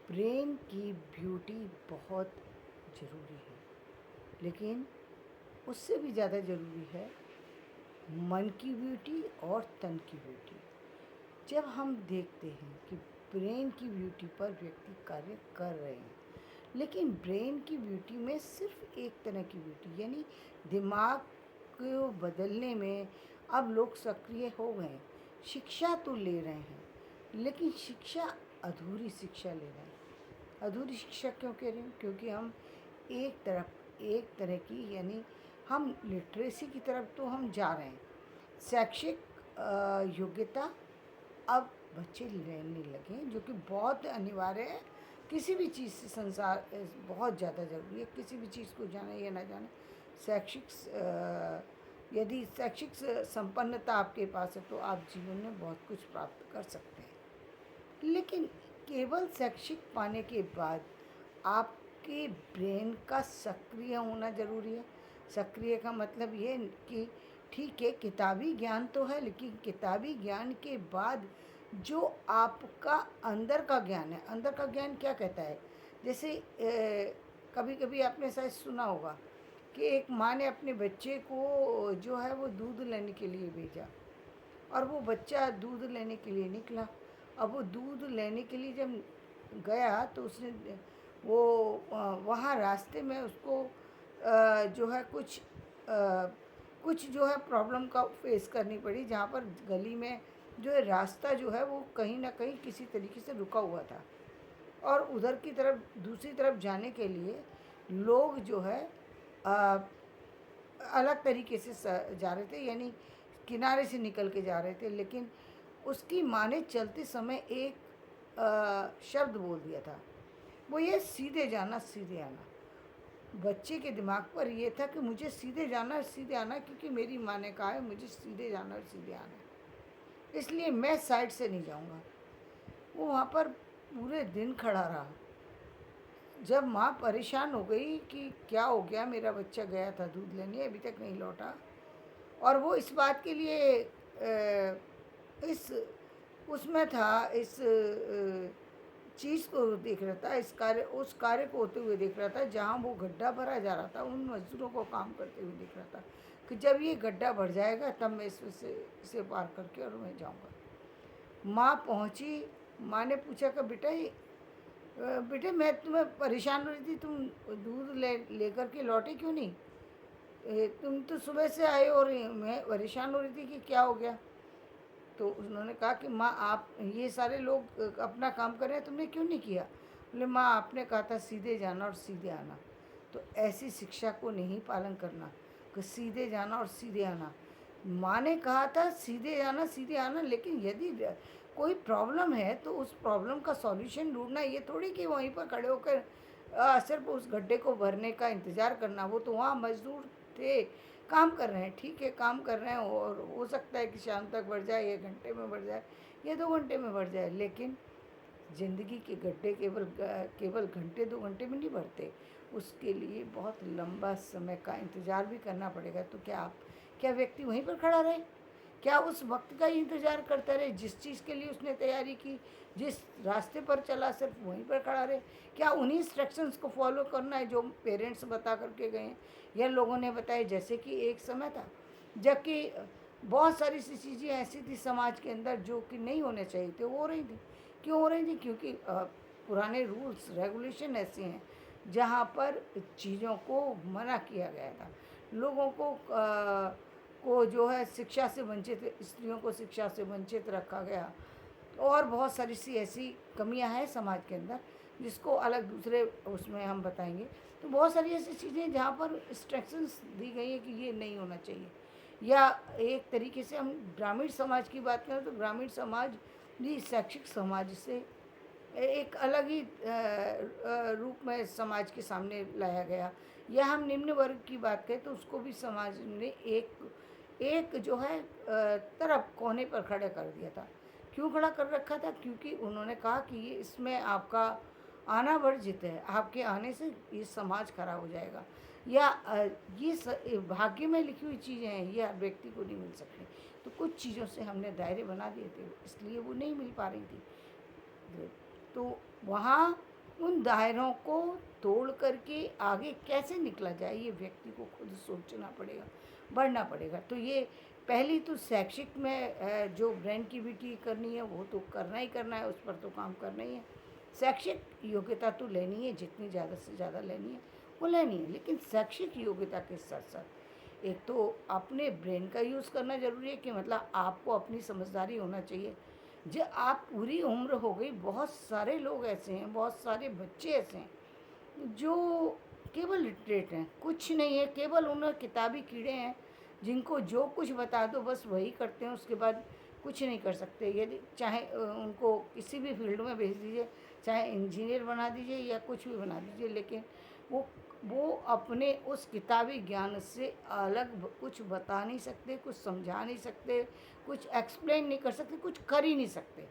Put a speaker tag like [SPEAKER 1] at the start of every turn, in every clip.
[SPEAKER 1] Brain की beauty बहुत ज़रूरी है, लेकिन उससे भी ज़्यादा ज़रूरी है मन की ब्यूटी और तन की ब्यूटी। जब हम देखते हैं कि ब्रेन की ब्यूटी पर व्यक्ति कार्य कर रहे हैं, लेकिन ब्रेन की ब्यूटी में सिर्फ एक तरह की ब्यूटी यानी दिमाग को बदलने में अब लोग सक्रिय हो गए हैं। शिक्षा तो ले रहे हैं, लेकिन शिक्षा अधूरी शिक्षा ले रहे हैं। अधूरी शिक्षा क्यों कह रही हूँ? क्योंकि हम एक तरह की यानी हम लिटरेसी की तरफ तो हम जा रहे हैं। शैक्षिक योग्यता अब बच्चे लेने लगे हैं, जो कि बहुत अनिवार्य है। किसी भी चीज़ से संसार बहुत ज़्यादा ज़रूरी है। किसी भी चीज़ को जाने या ना जाने, यदि शैक्षिक संपन्नता आपके पास है तो आप जीवन में बहुत कुछ प्राप्त कर सकते हैं। लेकिन केवल शैक्षिक पाने के बाद आपके ब्रेन का सक्रिय होना ज़रूरी है। सक्रिय का मतलब ये कि ठीक है, किताबी ज्ञान तो है, लेकिन किताबी ज्ञान के बाद जो आपका अंदर का ज्ञान है, अंदर का ज्ञान क्या कहता है? जैसे कभी कभी आपने शायद सुना होगा कि एक माँ ने अपने बच्चे को जो है वो दूध लेने के लिए भेजा, और वो बच्चा दूध लेने के लिए निकला। अब वो दूध लेने के लिए जब गया तो उसने वो वहाँ रास्ते में उसको जो है कुछ जो है प्रॉब्लम का फेस करनी पड़ी, जहाँ पर गली में जो है रास्ता जो है वो कहीं ना कहीं किसी तरीके से रुका हुआ था, और उधर की तरफ दूसरी तरफ जाने के लिए लोग जो है अ, अलग तरीके से जा रहे थे, यानी किनारे से निकल के जा रहे थे। लेकिन उसकी माँ ने चलते समय एक शब्द बोल दिया था, वो ये सीधे जाना सीधे आना। बच्चे के दिमाग पर ये था कि मुझे सीधे जाना और सीधे आना, क्योंकि मेरी माँ ने कहा है मुझे सीधे जाना और सीधे आना, इसलिए मैं साइड से नहीं जाऊँगा। वो वहाँ पर पूरे दिन खड़ा रहा। जब माँ परेशान हो गई कि क्या हो गया, मेरा बच्चा गया था दूध लेने, अभी तक नहीं लौटा, और वो इस बात के लिए इस उसमें था, इस चीज़ को देख रहा था, उस कार्य को होते हुए देख रहा था जहाँ वो गड्ढा भरा जा रहा था, उन मजदूरों को काम करते हुए देख रहा था कि जब ये गड्ढा भर जाएगा तब मैं इसे पार करके और मैं जाऊँगा। माँ पहुँची। माँ ने पूछा कि बेटे मैं तुम्हें परेशान हो रही थी, तुम दूध लेकर के लौटे क्यों नहीं? तुम तो सुबह से आए और मैं परेशान हो रही थी कि क्या हो गया। तो उन्होंने कहा कि माँ आप, ये सारे लोग अपना काम कर रहे हैं, तुमने क्यों नहीं किया? बोले माँ आपने कहा था सीधे जाना और सीधे आना, तो ऐसी शिक्षा को नहीं पालन करना कि सीधे जाना और सीधे आना। माँ ने कहा था सीधे जाना सीधे आना, लेकिन यदि कोई प्रॉब्लम है तो उस प्रॉब्लम का सॉल्यूशन ढूंढना, ये थोड़ी कि वहीं पर खड़े होकर सिर्फ उस गड्ढे को भरने का इंतज़ार करना। वो तो वहाँ मजदूर थे, काम कर रहे हैं, ठीक है काम कर रहे हैं, और हो सकता है कि शाम तक बढ़ जाए, 1 घंटे में बढ़ जाए या 2 घंटे में बढ़ जाए, लेकिन ज़िंदगी के गड्ढे केवल घंटे 2 घंटे में नहीं भरते। उसके लिए बहुत लंबा समय का इंतज़ार भी करना पड़ेगा। तो क्या व्यक्ति वहीं पर खड़ा रहे? क्या उस वक्त का ही इंतज़ार करता रहे जिस चीज़ के लिए उसने तैयारी की, जिस रास्ते पर चला सिर्फ वहीं पर खड़ा रहे? क्या उन्हीं इंस्ट्रक्शंस को फॉलो करना है जो पेरेंट्स बता करके गए हैं या लोगों ने बताए? जैसे कि एक समय था जबकि बहुत सारी सी चीज़ें ऐसी थी समाज के अंदर जो कि नहीं होने चाहिए थे, वो हो रही थी। क्यों हो रही थी? क्योंकि पुराने रूल्स रेगुलेशन ऐसे हैं जहाँ पर चीज़ों को मना किया गया था। लोगों को जो है शिक्षा से वंचित, स्त्रियों को शिक्षा से वंचित रखा गया, और बहुत सारी सी ऐसी कमियां हैं समाज के अंदर जिसको अलग दूसरे उसमें हम बताएंगे। तो बहुत सारी ऐसी चीज़ें जहाँ पर इंस्ट्रक्शंस दी गई हैं कि ये नहीं होना चाहिए। या एक तरीके से हम ग्रामीण समाज की बात करें तो ग्रामीण समाज भी शैक्षिक समाज से एक अलग ही रूप में समाज के सामने लाया गया। या हम निम्न वर्ग की बात करें तो उसको भी समाज ने एक एक जो है तरफ कोने पर खड़ा कर दिया था। क्यों खड़ा कर रखा था? क्योंकि उन्होंने कहा कि ये इसमें आपका आना वर्जित है, आपके आने से ये समाज खराब हो जाएगा, या ये भाग्य में लिखी हुई चीज़ें हैं, ये हर व्यक्ति को नहीं मिल सकती। तो कुछ चीज़ों से हमने दायरे बना दिए थे, इसलिए वो नहीं मिल पा रही थी। तो वहाँ उन दायरों को तोड़ करके आगे कैसे निकला जाए, ये व्यक्ति को खुद सोचना पड़ेगा, बढ़ना पड़ेगा। तो ये पहली तो शैक्षिक में जो ब्रेन एक्टिविटी करनी है वो तो करना ही करना है, उस पर तो काम करना ही है। शैक्षिक योग्यता तो लेनी है, जितनी ज़्यादा से ज़्यादा लेनी है वो लेनी है, लेकिन शैक्षिक योग्यता के साथ साथ एक तो अपने ब्रेन का यूज़ करना ज़रूरी है, कि मतलब आपको अपनी समझदारी होना चाहिए। जब आप पूरी उम्र हो गई, बहुत सारे लोग ऐसे हैं, बहुत सारे बच्चे ऐसे हैं जो केवल लिटरेट हैं, कुछ नहीं है, केवल उन्हें किताबी कीड़े हैं, जिनको जो कुछ बता दो बस वही करते हैं, उसके बाद कुछ नहीं कर सकते। यदि चाहे उनको किसी भी फील्ड में भेज दीजिए, चाहे इंजीनियर बना दीजिए या कुछ भी बना दीजिए, लेकिन वो अपने उस किताबी ज्ञान से अलग कुछ बता नहीं सकते, कुछ समझा नहीं सकते, कुछ एक्सप्लेन नहीं कर सकते, कुछ कर ही नहीं सकते।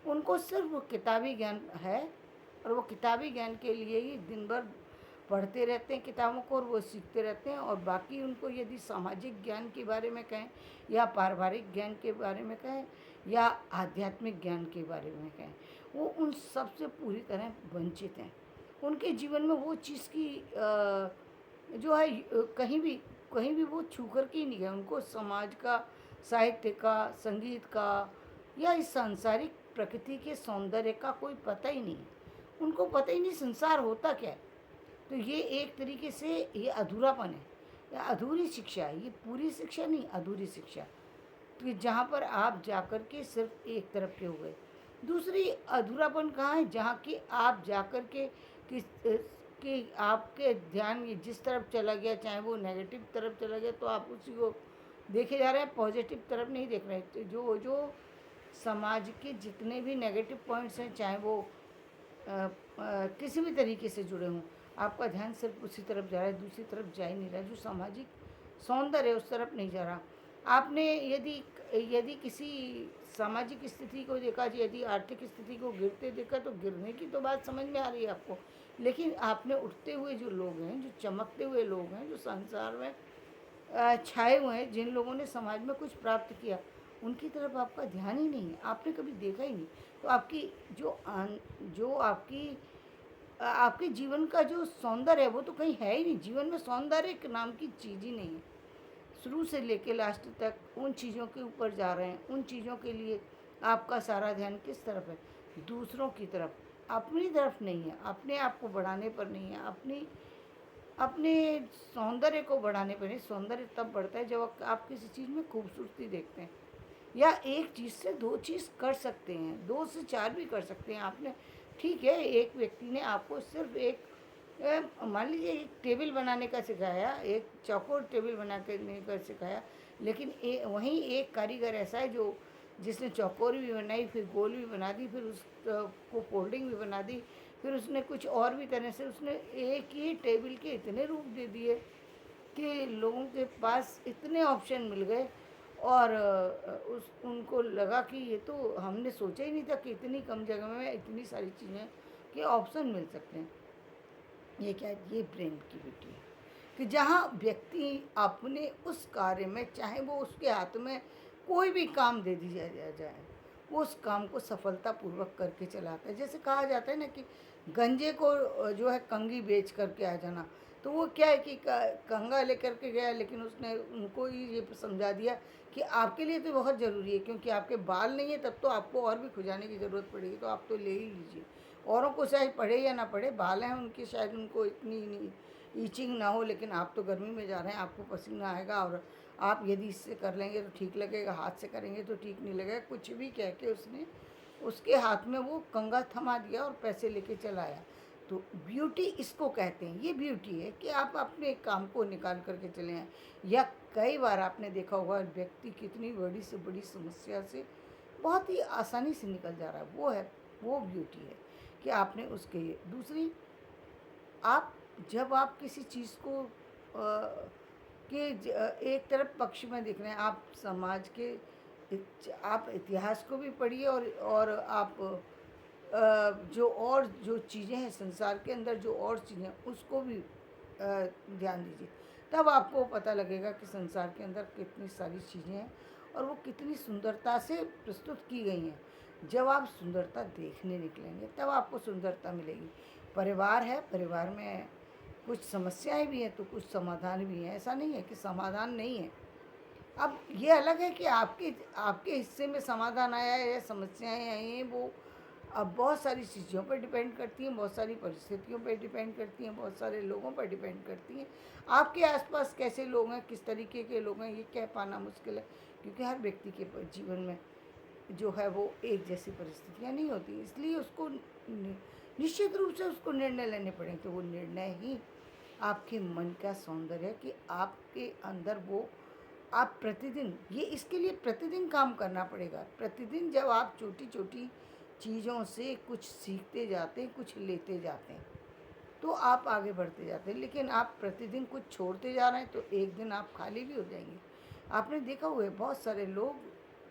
[SPEAKER 1] उनको सिर्फ वो किताबी ज्ञान है, और वो किताबी ज्ञान के लिए ही दिन भर पढ़ते रहते हैं किताबों को, और वो सीखते रहते हैं। और बाकी उनको यदि सामाजिक ज्ञान के बारे में कहें, या पारिवारिक ज्ञान के बारे में कहें, या आध्यात्मिक ज्ञान के बारे में कहें, वो उन सब से पूरी तरह वंचित हैं। उनके जीवन में वो चीज़ की जो है कहीं भी वो छू कर के ही नहीं गए। उनको समाज का, साहित्य का, संगीत का, या इस सांसारिक प्रकृति के सौंदर्य का कोई पता ही नहीं है। उनको पता ही नहीं संसार होता क्या है। तो ये एक तरीके से ये अधूरापन है, या अधूरी शिक्षा है। ये पूरी शिक्षा नहीं, अधूरी शिक्षा। तो जहाँ पर आप जाकर के सिर्फ एक तरफ के हो गए। दूसरी अधूरापन कहाँ है, जहाँ कि आप जाकर के किस कि आपके ध्यान ये जिस तरफ चला गया, चाहे वो नेगेटिव तरफ चला गया, तो आप उसी को देखे जा रहे हैं, पॉजिटिव तरफ नहीं देख रहे। तो जो जो समाज के जितने भी नेगेटिव पॉइंट्स हैं, चाहे वो किसी भी तरीके से जुड़े हों, आपका ध्यान सिर्फ उसी तरफ जा रहा है, दूसरी तरफ जा ही नहीं रहा। जो सामाजिक सौंदर्य है उस तरफ नहीं जा रहा। आपने यदि यदि किसी सामाजिक स्थिति को देखा, यदि आर्थिक स्थिति को गिरते देखा, तो गिरने की तो बात समझ में आ रही है आपको, लेकिन आपने उठते हुए जो लोग हैं, जो चमकते हुए लोग हैं, जो संसार में छाए हुए हैं, जिन लोगों ने समाज में कुछ प्राप्त किया, उनकी तरफ आपका ध्यान ही नहीं है, आपने कभी देखा ही नहीं। तो आपकी जो आपके जीवन का जो सौंदर्य है वो तो कहीं है ही नहीं। जीवन में सौंदर्य के नाम की चीज़ ही नहीं है। शुरू से लेके लास्ट तक उन चीज़ों के ऊपर जा रहे हैं, उन चीज़ों के लिए आपका सारा ध्यान किस तरफ है? दूसरों की तरफ, अपनी तरफ नहीं है, अपने आप को बढ़ाने पर नहीं है, अपने सौंदर्य को बढ़ाने पर नहीं। सौंदर्य तब बढ़ता है जब आप किसी चीज़ में खूबसूरती देखते हैं, या एक चीज़ से दो चीज़ कर सकते हैं, दो से चार भी कर सकते हैं। आपने ठीक है, एक व्यक्ति ने आपको सिर्फ एक मान लीजिए एक टेबल बनाने का सिखाया, एक चौकोर टेबल बनाने का सिखाया, लेकिन वहीं एक कारीगर ऐसा है जो जिसने चौकोर भी बनाई, फिर गोल भी बना दी, फिर को फोल्डिंग भी बना दी, फिर उसने कुछ और भी तरह से उसने एक ही टेबल के इतने रूप दे दिए कि लोगों के पास इतने ऑप्शन मिल गए। और उस उनको लगा कि ये तो हमने सोचा ही नहीं था कि इतनी कम जगह में इतनी सारी चीज़ें के ऑप्शन मिल सकते हैं। ये क्या है? ये ब्रेन एक्टिविटी है, कि जहाँ व्यक्ति अपने उस कार्य में, चाहे वो उसके हाथ में कोई भी काम दे दिया जाए, वो उस काम को सफलतापूर्वक करके चलाता है। जैसे कहा जाता है ना कि गंजे को जो है कंघी बेच करके आ जाना। तो वो क्या है कि कंघा लेकर के गया, लेकिन उसने उनको ही ये समझा दिया कि आपके लिए तो बहुत ज़रूरी है, क्योंकि आपके बाल नहीं है, तब तो आपको और भी खुजाने की ज़रूरत पड़ेगी, तो आप तो ले ही लीजिए। औरों को चाहे पढ़े या ना पढ़े, बाल हैं उनके, शायद उनको इतनी नहीं ईचिंग ना हो, लेकिन आप तो गर्मी में जा रहे हैं, आपको पसीना आएगा, और आप यदि इससे कर लेंगे तो ठीक लगेगा, हाथ से करेंगे तो ठीक नहीं लगेगा। कुछ भी कह के उसने उसके हाथ में वो कंघा थमा दिया और पैसे लेके चला आया। तो ब्यूटी इसको कहते हैं, ये ब्यूटी है कि आप अपने काम को निकाल करके चले आएँ। या कई बार आपने देखा होगा व्यक्ति कितनी बड़ी से बड़ी समस्या से बहुत ही आसानी से निकल जा रहा है, वो ब्यूटी है कि आपने उसके। दूसरी, आप जब आप किसी चीज़ को एक तरफ पक्ष में देख रहे हैं, आप समाज के आप इतिहास को भी पढ़िए, और आप जो चीज़ें हैं संसार के अंदर, जो और चीज़ें उसको भी ध्यान दीजिए। तब आपको पता लगेगा कि संसार के अंदर कितनी सारी चीज़ें हैं, और वो कितनी सुंदरता से प्रस्तुत की गई हैं। जब आप सुंदरता देखने निकलेंगे तब आपको सुंदरता मिलेगी। परिवार है, परिवार में कुछ समस्याएं भी हैं तो कुछ समाधान भी हैं, ऐसा नहीं है कि समाधान नहीं है। अब ये अलग है कि आपके आपके हिस्से में समाधान आया है या समस्याएं आई हैं, वो अब बहुत सारी चीज़ों पर डिपेंड करती हैं, बहुत सारी परिस्थितियों पर डिपेंड करती हैं, बहुत सारे लोगों पर डिपेंड करती हैं। आपके आसपास कैसे लोग हैं, किस तरीके के लोग हैं, ये कह पाना मुश्किल है, क्योंकि हर व्यक्ति के जीवन में जो है वो एक जैसी परिस्थितियाँ नहीं होती, इसलिए उसको निश्चित रूप से उसको निर्णय लेने पड़े। तो वो निर्णय ही आपके मन का सौंदर्य है कि आपके अंदर वो आप प्रतिदिन, ये इसके लिए प्रतिदिन काम करना पड़ेगा। प्रतिदिन जब आप छोटी छोटी चीज़ों से कुछ सीखते जाते हैं, कुछ लेते जाते हैं, तो आप आगे बढ़ते जाते हैं। लेकिन आप प्रतिदिन कुछ छोड़ते जा रहे हैं तो एक दिन आप खाली भी हो जाएंगे। आपने देखा हुआ है बहुत सारे लोग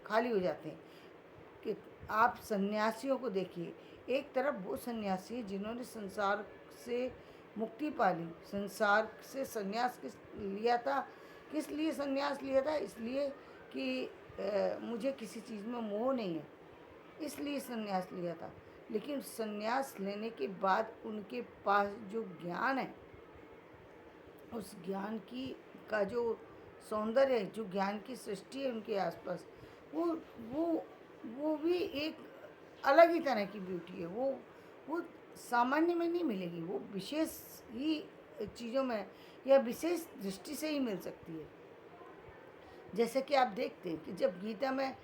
[SPEAKER 1] खाली हो जाते हैं। कि आप सन्यासियों को देखिए, एक तरफ वो सन्यासी जिन्होंने संसार से मुक्ति पा ली, संसार से संन्यास किस लिया था, किस लिए संन्यास लिया था, इसलिए कि मुझे किसी चीज़ में मोह नहीं है, इसलिए संन्यास लिया था। लेकिन संन्यास लेने के बाद उनके पास जो ज्ञान है, उस ज्ञान की का जो सौंदर्य है, जो ज्ञान की सृष्टि है उनके आसपास, वो वो वो भी एक अलग ही तरह की ब्यूटी है। वो सामान्य में नहीं मिलेगी, वो विशेष ही चीज़ों में या विशेष दृष्टि से ही मिल सकती है। जैसे कि आप देखते हैं कि जब गीता में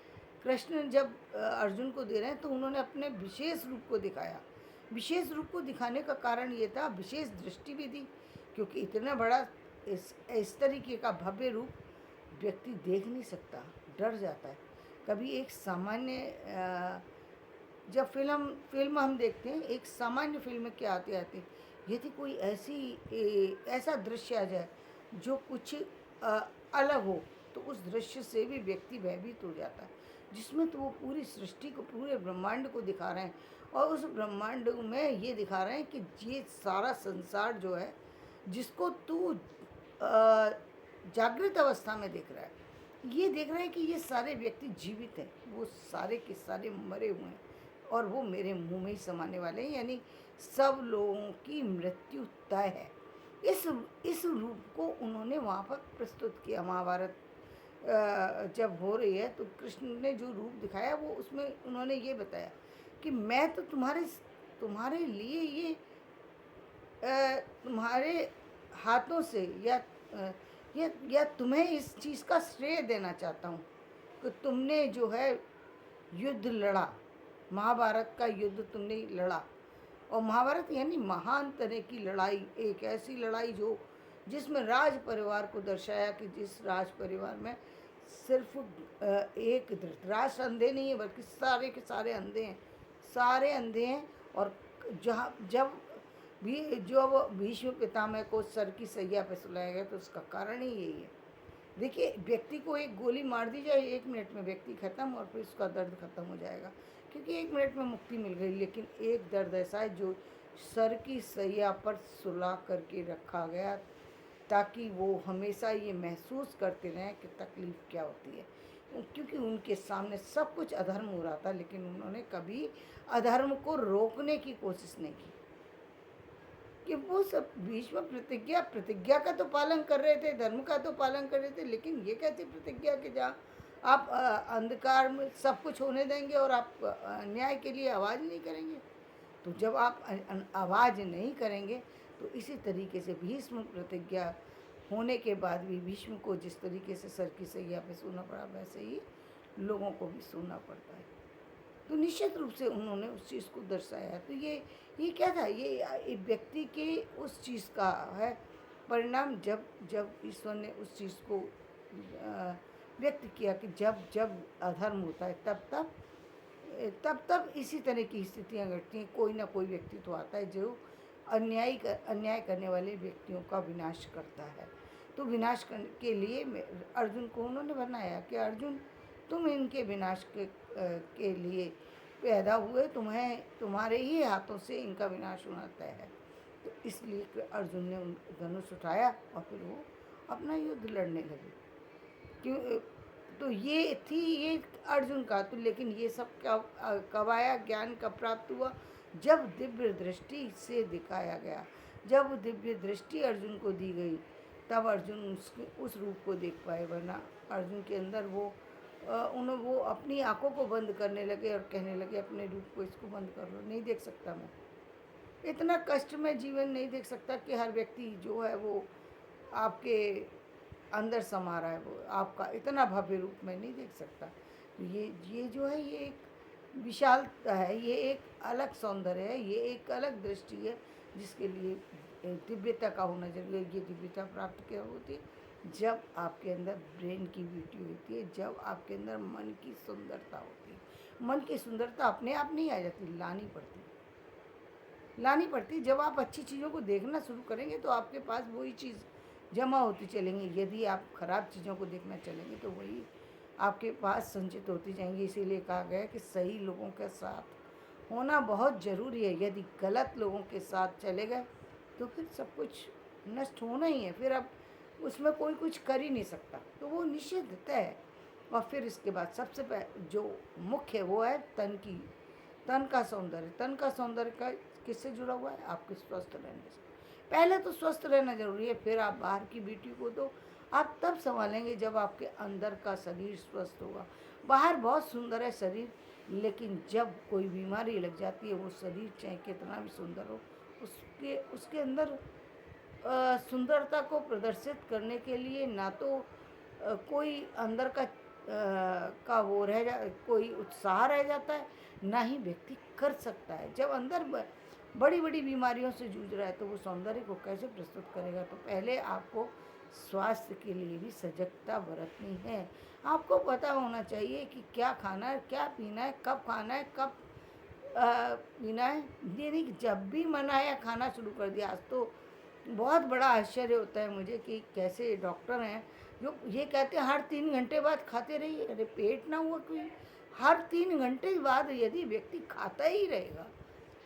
[SPEAKER 1] कृष्ण जब अर्जुन को दे रहे हैं तो उन्होंने अपने विशेष रूप को दिखाया। विशेष रूप को दिखाने का कारण ये था, विशेष दृष्टि भी दी, क्योंकि इतना बड़ा इस तरीके का भव्य रूप व्यक्ति देख नहीं सकता, डर जाता है। कभी एक सामान्य जब फिल्म हम देखते हैं, एक सामान्य फिल्म के आते आते यदि कोई ऐसा दृश्य आ जाए जो कुछ अलग हो, तो उस दृश्य से भी व्यक्ति भयभीत हो जाता है। जिसमें तो वो पूरी सृष्टि को, पूरे ब्रह्मांड को दिखा रहे हैं, और उस ब्रह्मांड में ये दिखा रहे हैं कि ये सारा संसार जो है, जिसको तू जागृत अवस्था में देख रहा है, ये देख रहे हैं कि ये सारे व्यक्ति जीवित हैं, वो सारे के सारे मरे हुए हैं और वो मेरे मुंह में ही समाने वाले हैं, यानी सब लोगों की मृत्यु तय है। इस रूप को उन्होंने वहाँ पर प्रस्तुत किया। महाभारत जब हो रही है तो कृष्ण ने जो रूप दिखाया वो उसमें उन्होंने ये बताया कि मैं तो तुम्हारे लिए ये तुम्हारे हाथों से या तुम्हें इस चीज़ का श्रेय देना चाहता हूँ कि तुमने जो है युद्ध लड़ा, महाभारत का युद्ध तुमने लड़ा। और महाभारत यानी महान तरह की लड़ाई, एक ऐसी लड़ाई जो जिसमें राज परिवार को दर्शाया कि जिस राज परिवार में सिर्फ एक धृतराष्ट्र अंधे नहीं है, बल्कि सारे के सारे अंधे हैं, सारे अंधे हैं। और जहाँ जब भी जो भीष्म पितामह को सर की सैया पे सुलाया गया तो उसका कारण ही यही है। देखिए, व्यक्ति को एक गोली मार दी जाए, 1 मिनट में व्यक्ति खत्म और फिर उसका दर्द खत्म हो जाएगा, क्योंकि 1 मिनट में मुक्ति मिल गई। लेकिन एक दर्द ऐसा है जो सर की सैया पर सुला करके रखा गया, ताकि वो हमेशा ये महसूस करते रहें कि तकलीफ़ क्या होती है, क्योंकि उनके सामने सब कुछ अधर्म हो रहा था, लेकिन उन्होंने कभी अधर्म को रोकने की कोशिश नहीं की। कि वो सब बीच में प्रतिज्ञा का तो पालन कर रहे थे, धर्म का तो पालन कर रहे थे, लेकिन ये कैसी प्रतिज्ञा कि जहाँ आप अंधकार में सब कुछ होने देंगे और आप न्याय के लिए आवाज़ नहीं करेंगे। तो जब आप आवाज़ नहीं करेंगे तो इसी तरीके से भीष्म प्रतिज्ञा होने के बाद भी भीष्म को जिस तरीके से सर की सैया पे सोना पड़ा, वैसे ही लोगों को भी सोना पड़ता है। तो निश्चित रूप से उन्होंने उस चीज़ को दर्शाया। तो ये क्या था, ये व्यक्ति के उस चीज़ का है परिणाम, जब जब ईश्वर ने उस चीज़ को व्यक्त किया कि जब जब अधर्म होता है तब इसी तरह की स्थितियाँ घटती हैं। कोई ना कोई व्यक्ति तो आता है जो अन्याय करने वाले व्यक्तियों का विनाश करता है। तो विनाश के लिए अर्जुन को उन्होंने बनाया कि अर्जुन, तुम इनके विनाश के लिए पैदा हुए, तुम्हारे ही हाथों से इनका विनाश होना तय है। तो इसलिए अर्जुन ने धनुष उठाया और फिर वो अपना युद्ध लड़ने लगे। क्यों तो ये थी ये अर्जुन का। तो लेकिन ये सब कब आया, ज्ञान कब प्राप्त हुआ? जब दिव्य दृष्टि से दिखाया गया, जब दिव्य दृष्टि अर्जुन को दी गई, तब अर्जुन उस रूप को देख पाए। वरना अर्जुन के अंदर वो अपनी आंखों को बंद करने लगे और कहने लगे अपने रूप को इसको बंद कर लो, नहीं देख सकता मैं। इतना कष्ट में जीवन नहीं देख सकता कि हर व्यक्ति जो है वो आपके अंदर समा रहा है, वो आपका इतना भव्य रूप में नहीं देख सकता। तो ये जो है ये एक विशालता है, ये एक अलग सौंदर्य है, ये एक अलग दृष्टि है जिसके लिए दिव्यता का होना जरूरी है। ये दिव्यता प्राप्त क्या होती है? जब आपके अंदर ब्रेन की ब्यूटी होती है, जब आपके अंदर मन की सुंदरता होती है। मन की सुंदरता अपने आप नहीं आ जाती, लानी पड़ती। जब आप अच्छी चीज़ों को देखना शुरू करेंगे तो आपके पास वही चीज़ जमा होती चलेंगी। यदि आप खराब चीज़ों को देखना चलेंगे तो वही आपके पास संचित होती जाएंगी। इसीलिए कहा गया कि सही लोगों के साथ होना बहुत ज़रूरी है। यदि गलत लोगों के साथ चले गए तो फिर सब कुछ नष्ट होना ही है, फिर अब उसमें कोई कुछ कर ही नहीं सकता। तो वो निषिद्ध है। और फिर इसके बाद सबसे जो मुख्य वो है तन का सौंदर्य। तन का सौंदर्य का किससे जुड़ा हुआ है? आपके स्वस्थ रहने से। पहले तो स्वस्थ रहना जरूरी है, फिर आप बाहर की ब्यूटी को तो आप तब संभालेंगे जब आपके अंदर का शरीर स्वस्थ होगा। बाहर बहुत सुंदर है शरीर, लेकिन जब कोई बीमारी लग जाती है, वो शरीर चाहे कितना भी सुंदर हो, उसके अंदर सुंदरता को प्रदर्शित करने के लिए ना तो कोई अंदर का वो कोई उत्साह रह जाता है, ना ही व्यक्ति कर सकता है। जब अंदर बड़ी बड़ी बीमारियों से जूझ रहा है तो वो सौंदर्य को कैसे प्रस्तुत करेगा? तो पहले आपको स्वास्थ्य के लिए भी सजगता बरतनी है। आपको पता होना चाहिए कि क्या खाना है, क्या पीना है, कब खाना है, कब पीना है। ये नहीं कि जब भी मन आया खाना शुरू कर दिया। आज तो बहुत बड़ा आश्चर्य होता है मुझे कि कैसे डॉक्टर हैं जो ये कहते हैं हर 3 घंटे बाद खाते रहिए। अरे पेट ना हुआ कोई? हर 3 घंटे बाद यदि व्यक्ति खाता ही रहेगा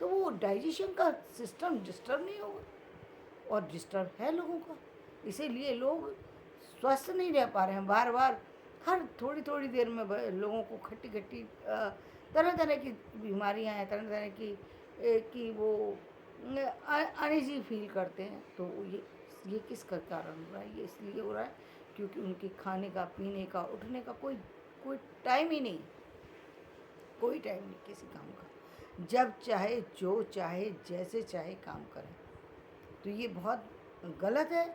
[SPEAKER 1] तो वो डाइजेशन का सिस्टम डिस्टर्ब नहीं होगा, और डिस्टर्ब है लोगों का। इसीलिए लोग स्वस्थ नहीं रह पा रहे हैं। बार बार हर थोड़ी थोड़ी देर में लोगों को खट्टी खट्टी तरह तरह की बीमारियां हैं, तरह तरह की वो अनईजी फील करते हैं। तो ये किसका कारण हो रहा है? ये इसलिए हो रहा है क्योंकि उनके खाने का, पीने का, उठने का कोई टाइम ही नहीं, कोई टाइम नहीं किसी काम का। जब चाहे, जो चाहे, जैसे चाहे काम करें। तो ये बहुत गलत है।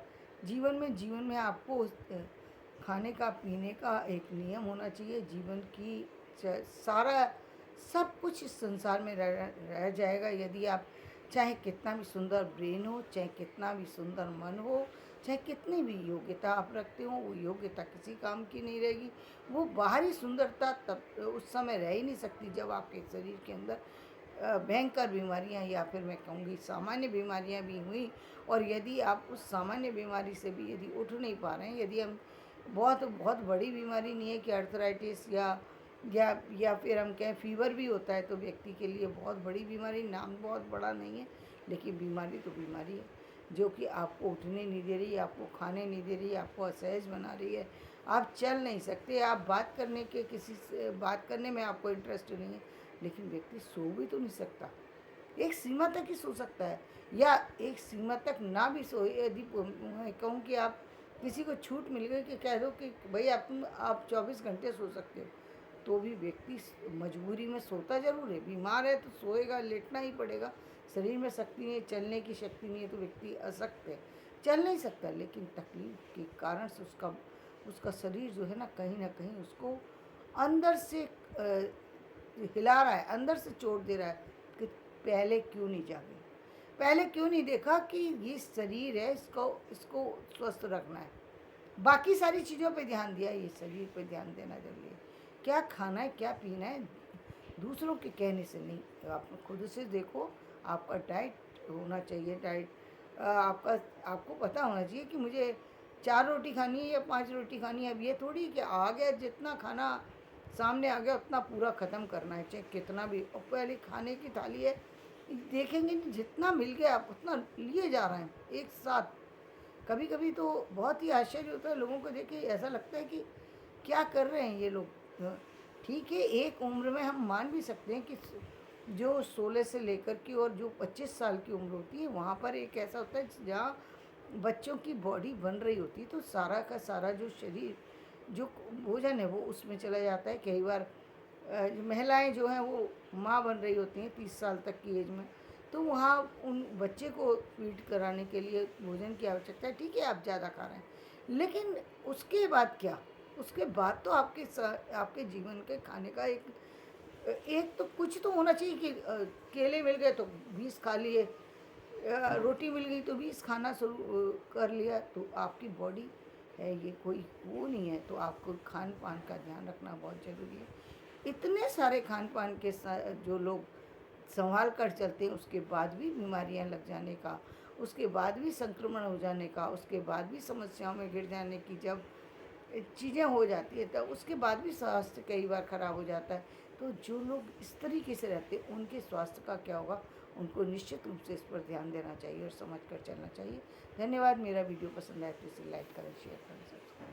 [SPEAKER 1] जीवन में आपको खाने का, पीने का एक नियम होना चाहिए। जीवन की सारा सब कुछ इस संसार में रह जाएगा यदि आप चाहे कितना भी सुंदर ब्रेन हो, चाहे कितना भी सुंदर मन हो, चाहे कितनी भी योग्यता आप रखते हो, वो योग्यता किसी काम की नहीं रहेगी। वो बाहरी सुंदरता तब उस समय रह ही नहीं सकती जब आपके शरीर के अंदर भयंकर बीमारियां, या फिर मैं कहूँगी सामान्य बीमारियां भी हुई। और यदि आप उस सामान्य बीमारी से भी यदि उठ नहीं पा रहे हैं, यदि हम बहुत बहुत बड़ी बीमारी नहीं है कि अर्थराइटिस या फिर हम कहें फीवर भी होता है, तो व्यक्ति के लिए बहुत बड़ी बीमारी, नाम बहुत बड़ा नहीं है, लेकिन बीमारी तो बीमारी है जो कि आपको उठने नहीं दे रही है, आपको खाने नहीं दे रही है, आपको असहज बना रही है। आप चल नहीं सकते, आप किसी से बात करने में आपको इंटरेस्ट नहीं है, लेकिन व्यक्ति सो भी तो नहीं सकता। एक सीमा तक ही सो सकता है, या एक सीमा तक ना भी सोए। यदि मैं कहूँ कि आप किसी को छूट मिल गई कि कह दो कि भाई आप 24 घंटे सो सकते हो, तो भी व्यक्ति मजबूरी में सोता ज़रूर है। बीमार है तो सोएगा, लेटना ही पड़ेगा। शरीर में शक्ति नहीं है, चलने की शक्ति नहीं है, तो व्यक्ति अशक्त है, चल नहीं सकता। लेकिन तकलीफ के कारण से उसका शरीर जो है ना कहीं उसको अंदर से हिला रहा है, अंदर से चोट दे रहा है कि पहले क्यों नहीं जागे, पहले क्यों नहीं देखा कि ये शरीर है, इसको स्वस्थ रखना है। बाकी सारी चीज़ों पे ध्यान दिया, ये शरीर पे ध्यान देना जरूरी है। क्या खाना है, क्या पीना है, दूसरों के कहने से नहीं, आप खुद से देखो। आपका डाइट होना चाहिए। आपको पता होना चाहिए कि मुझे 4 रोटी खानी है या 5 रोटी खानी है। अब ये थोड़ी कि आ गया, जितना खाना सामने आ गया उतना पूरा ख़त्म करना है, चाहे कितना भी। और पहले खाने की थाली है, देखेंगे नहीं, जितना मिल गया आप उतना लिए जा रहे हैं एक साथ। कभी कभी तो बहुत ही आश्चर्य होता है लोगों को देख के, ऐसा लगता है कि क्या कर रहे हैं ये लोग? ठीक है, एक उम्र में हम मान भी सकते हैं कि जो 16 से लेकर के और जो 25 साल की उम्र होती है, वहाँ पर एक ऐसा होता है जहाँ बच्चों की बॉडी बन रही होती है, तो सारा का सारा जो शरीर, जो भोजन है वो उसमें चला जाता है। कई बार महिलाएं जो हैं वो माँ बन रही होती हैं 30 साल तक की एज में, तो वहाँ उन बच्चे को फीड कराने के लिए भोजन की आवश्यकता है। ठीक है, आप ज़्यादा खा रहे हैं, लेकिन उसके बाद क्या? उसके बाद तो आपके जीवन के खाने का एक तो कुछ तो होना चाहिए कि केले मिल गए तो 20 खा लिए, रोटी मिल गई तो 20 खाना शुरू कर लिया, तो आपकी बॉडी है ये कोई वो नहीं है। तो आपको खान पान का ध्यान रखना बहुत ज़रूरी है। इतने सारे खान पान के जो लोग संभाल कर चलते हैं, उसके बाद भी बीमारियां लग जाने का, उसके बाद भी संक्रमण हो जाने का, उसके बाद भी समस्याओं में घिर जाने की जब चीज़ें हो जाती है, तब उसके बाद भी स्वास्थ्य कई बार ख़राब हो जाता है। तो जो लोग इस तरीके से रहते हैं उनके स्वास्थ्य का क्या होगा? उनको निश्चित रूप से इस पर ध्यान देना चाहिए और समझ कर चलना चाहिए। धन्यवाद। मेरा वीडियो पसंद आए तो इसे लाइक करें, शेयर करें, सब्सक्राइब